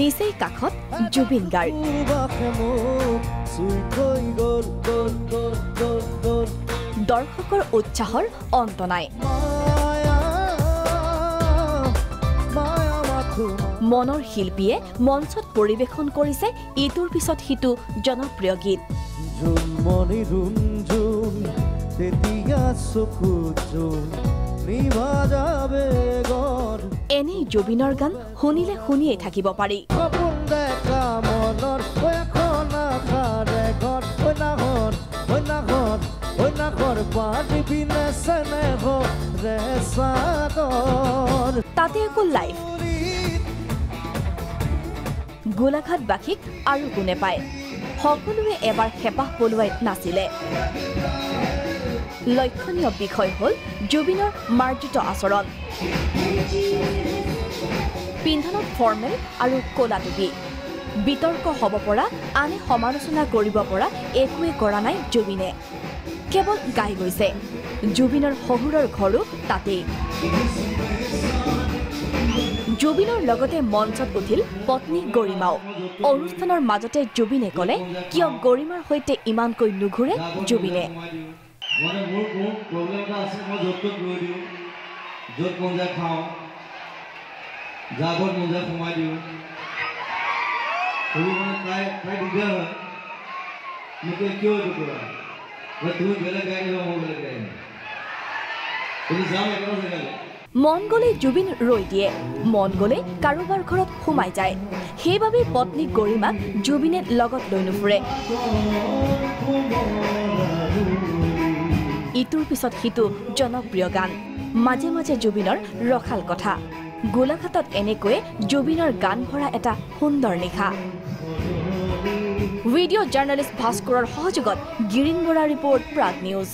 নিচেই কাষত জুবিন গাৰ্গ দৰ্শকৰ উৎসাহৰ অন্ত নাই মনৰ শিল্পীয়ে মঞ্চত পৰিৱেশন কৰিছে ইটোৰ পিছত সিটো জনপ্ৰিয় গীত এনেই জুবিনৰ গান শুনিলে শুনিয়ে থাকিব পাৰি তাতে আকৌ লাইভ গোলাঘাটবাসীক আৰু কোনে পায় সকলোৱে এবাৰ হেঁপাহ পলুৱাই নাছিলে লক্ষণীয় বিষয় হ'ল জুবিনৰ মাৰ্জিত আচৰণ পিন্ধনত ফৰ্মেল আৰু ক'লা টুপি বিতৰ্ক হ'ব পৰা আনে সমালোচনা কৰিব পৰা একোৱে কৰা নাই জুবিনে কেৱল গাই গৈছে জুবিনৰ শহুৰৰ ঘৰো তাতেই জুবিনৰ লগতে মঞ্চত উঠিল পত্নী গৰিমাও অনুষ্ঠানৰ মাজতে জুবিনে ক'লে কিয় গৰিমাৰ সৈতে ইমানকৈ নুঘূৰে জুবিনে মন গ'লে জুবিন ৰৈ দিয়ে মন গ'লে কাৰোবাৰ ঘৰত সোমাই যায় সেইবাবে পত্নী গৰিমাক জুবিনে লগত লৈ নুফুৰে ইটোৰ পিছত সিটো জনপ্ৰিয় গান মাজে মাজে জুবিনৰ ৰখাল কথা গোলাঘাটত এনেকৈয়ে জুবিনৰ গান ভৰা এটা সুন্দৰ নিশা ভিডিঅ' জাৰ্নেলিষ্ট ভাস্কৰৰ সহযোগত গিৰিন বৰা ৰিপৰ্ট প্ৰাগ নিউজ